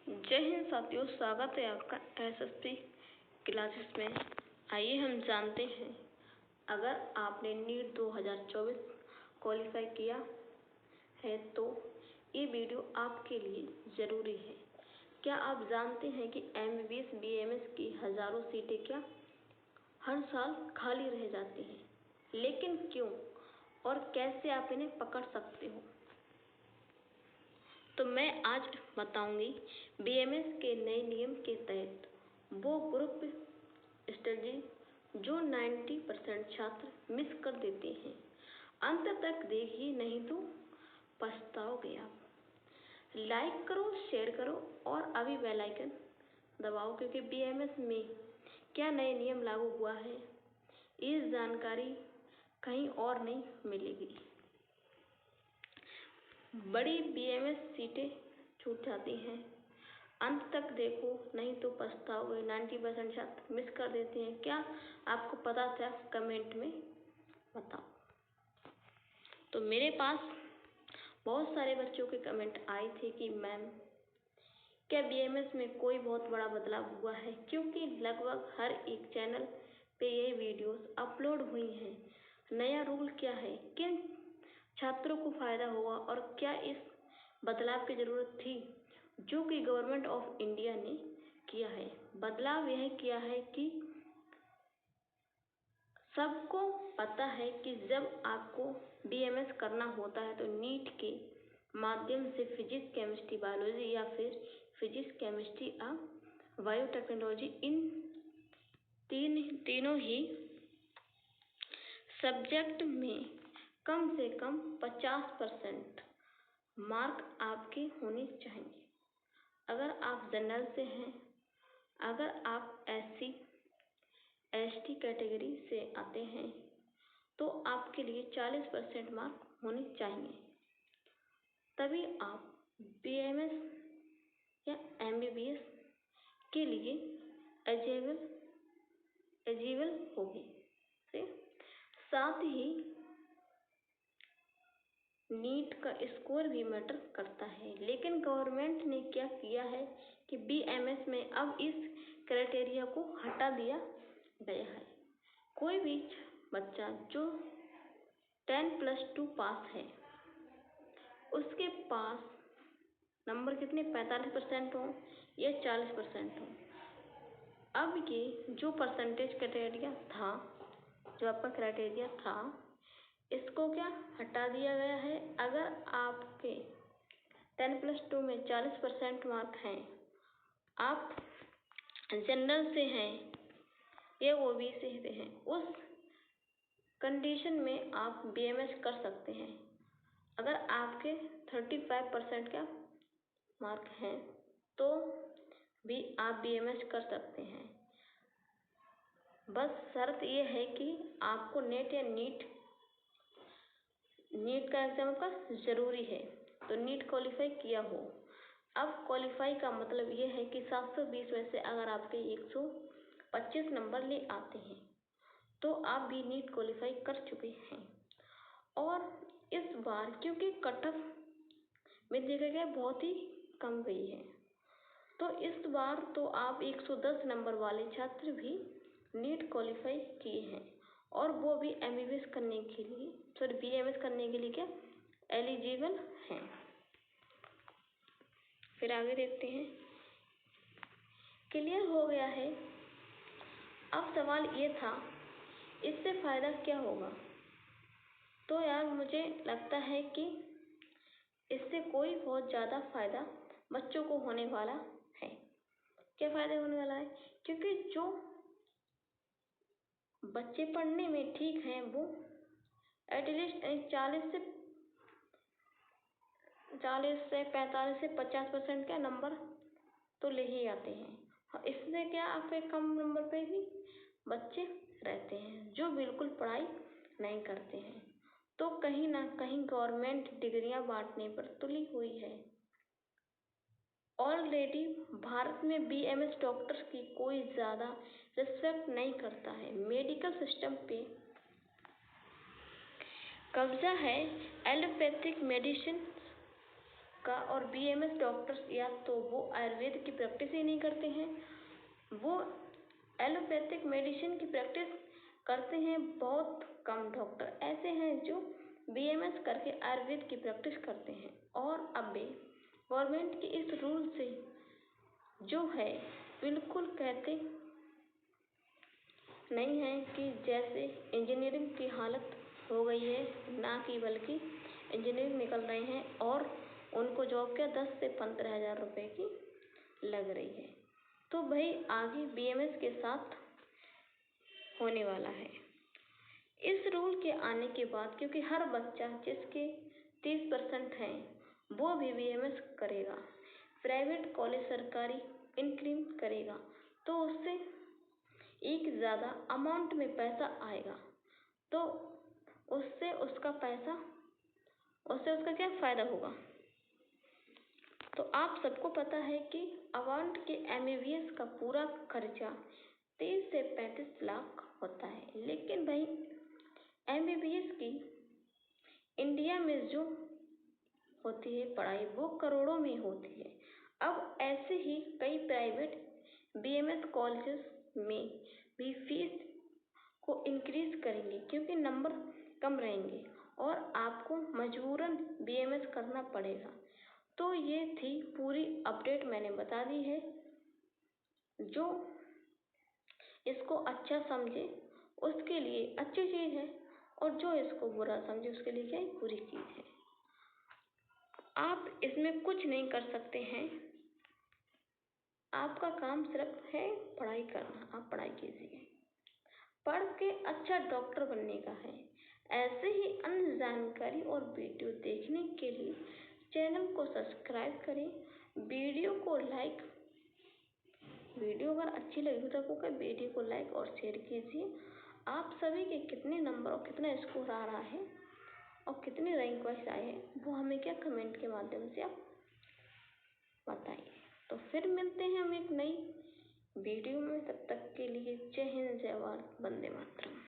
जय हिंद साथियों, स्वागत है आपका एसएससी क्लासेस में। आइए हम जानते हैं, अगर आपने नीट 2024 क्वालिफाई किया है तो ये वीडियो आपके लिए ज़रूरी है। क्या आप जानते हैं कि एमबीबीएस बीएमएस की हज़ारों सीटें क्या हर साल खाली रह जाती हैं, लेकिन क्यों और कैसे आप इन्हें पकड़ सकते हो? तो मैं आज बताऊंगी बीएमएस के नए नियम के तहत वो ग्रुप स्टडी जो 90% छात्र मिस कर देते हैं। अंत तक देखिए, नहीं तो पछताओगे आप। लाइक करो, शेयर करो और अभी बेल आइकन दबाओ, क्योंकि बीएमएस में क्या नए नियम लागू हुआ है, ये जानकारी कहीं और नहीं मिलेगी। बड़ी बीएमएस सीटें छूट जाती हैं। अंत तक देखो, नहीं तो पछताओगे। 90% छात्र मिस कर देते हैं। क्या आपको पता था? कमेंट में बताओ। तो मेरे पास बहुत सारे बच्चों के कमेंट आए थे कि मैम, क्या बीएमएस में कोई बहुत बड़ा बदलाव हुआ है? क्योंकि लगभग हर एक चैनल पे ये वीडियोस अपलोड हुई हैं। नया रूल क्या है, किन छात्रों को फायदा होगा और क्या इस बदलाव की जरूरत थी जो कि गवर्नमेंट ऑफ इंडिया ने किया है। बदलाव यह किया है कि सबको पता है कि जब आपको बीएमएस करना होता है तो नीट के माध्यम से फिजिक्स, केमिस्ट्री, बायोलॉजी या फिर फिजिक्स, केमिस्ट्री और बायोटेक्नोलॉजी, इन तीनों ही सब्जेक्ट में कम से कम 50% मार्क आपके होने चाहिए। अगर आप जनरल से हैं, अगर आप एससी एसटी कैटेगरी से आते हैं तो आपके लिए 40% मार्क होने चाहिए, तभी आप बीएमएस या एमबीबीएस के लिए एलिजिबल होगी। साथ ही नीट का स्कोर भी मैटर करता है, लेकिन गवर्नमेंट ने क्या किया है कि बीएमएस में अब इस क्राइटेरिया को हटा दिया गया है। कोई भी बच्चा जो 10+2 पास है, उसके पास नंबर कितने 45% हो या 40% हो। अब ये जो परसेंटेज क्राइटेरिया था, जो आपका क्राइटेरिया था, इसको क्या हटा दिया गया है। अगर आपके 10+2 में 40% मार्क हैं, आप जनरल से हैं या ओबीसी से हैं, उस कंडीशन में आप बीएमएस कर सकते हैं। अगर आपके 35% का मार्क हैं तो भी आप बीएमएस कर सकते हैं। बस शर्त ये है कि आपको नेट या नीट का एग्जाम का ज़रूरी है, तो नीट क्वालिफाई किया हो। अब क्वालिफाई का मतलब ये है कि 720 में से अगर आपके 125 नंबर ले आते हैं तो आप भी नीट क्वालिफाई कर चुके हैं। और इस बार क्योंकि कट ऑफ में देखा गया बहुत ही कम गई है, तो इस बार तो आप 110 नंबर वाले छात्र भी नीट क्वालिफाई किए हैं और वो भी एमबीबीएस करने के लिए, सॉरी बीएमएस करने के लिए क्या एलिजिबल हैं। फिर आगे देखते हैं। क्लियर हो गया है। अब सवाल ये था, इससे फ़ायदा क्या होगा? तो यार, मुझे लगता है कि इससे कोई बहुत ज़्यादा फ़ायदा बच्चों को होने वाला है। क्या फ़ायदा होने वाला है? क्योंकि जो बच्चे पढ़ने में ठीक हैं, वो एटलीस्ट 40 से 45 से 50% का नंबर तो ले ही आते हैं। इससे क्या आपके कम नंबर पे भी बच्चे रहते हैं जो बिल्कुल पढ़ाई नहीं करते हैं। तो कहीं ना कहीं गवर्नमेंट डिग्रियां बांटने पर तुली हुई है। ऑलरेडी भारत में बीएमएस डॉक्टर्स की कोई ज़्यादा रिस्पेक्ट नहीं करता है। मेडिकल सिस्टम पे कब्जा है। एलोपैथिक मेडिसिन का और बीएमएस डॉक्टर्स या तो वो आयुर्वेद की प्रैक्टिस ही नहीं करते हैं, वो एलोपैथिक मेडिसिन की प्रैक्टिस करते हैं। बहुत कम डॉक्टर ऐसे हैं जो बीएमएस करके आयुर्वेद की प्रैक्टिस करते हैं। और अब भी गवर्नमेंट के इस रूल से जो है बिल्कुल कहते नहीं है कि जैसे इंजीनियरिंग की हालत हो गई है, ना कि बल्कि इंजीनियर निकल रहे हैं और उनको जॉब क्या 10 से 15,000 रुपए की लग रही है। तो भाई आगे बीएमएस के साथ होने वाला है। इस रूल के आने के बाद क्योंकि हर बच्चा जिसके 30% हैं वो भी बीएमएस करेगा, प्राइवेट कॉलेज सरकारी इंक्रीज करेगा, तो उससे एक ज़्यादा अमाउंट में पैसा आएगा, तो उससे उसका क्या फ़ायदा होगा। तो आप सबको पता है कि अवार्ड के एमबीबीएस का पूरा खर्चा 30 से 35 लाख होता है, लेकिन भाई एमबीबीएस की इंडिया में जो होती है पढ़ाई वो करोड़ों में होती है। अब ऐसे ही कई प्राइवेट बीएमएस कॉलेजेस में भी फीस को इंक्रीज करेंगे क्योंकि नंबर कम रहेंगे और आपको मजबूरन बीएमएस करना पड़ेगा। तो ये थी पूरी अपडेट मैंने बता दी है। जो इसको अच्छा समझे उसके लिए अच्छी चीज़ है और जो इसको बुरा समझे उसके लिए क्या बुरी चीज़ है। आप इसमें कुछ नहीं कर सकते हैं, आपका काम सिर्फ है पढ़ाई करना। आप पढ़ाई कीजिए, पढ़ के अच्छा डॉक्टर बनने का है। ऐसे ही अन्य जानकारी और वीडियो देखने के लिए चैनल को सब्सक्राइब करें, वीडियो अगर अच्छी लगी तो आपको वीडियो को लाइक और शेयर कीजिए। आप सभी के कितने नंबर और कितना स्कोर आ रहा है और कितनी रैंक वाइज आए हैं वो हमें क्या कमेंट के माध्यम से आप बताइए। तो फिर मिलते हैं हम एक नई वीडियो में, तब तक के लिए जय हिंद, जय भारत, वंदे मातरम।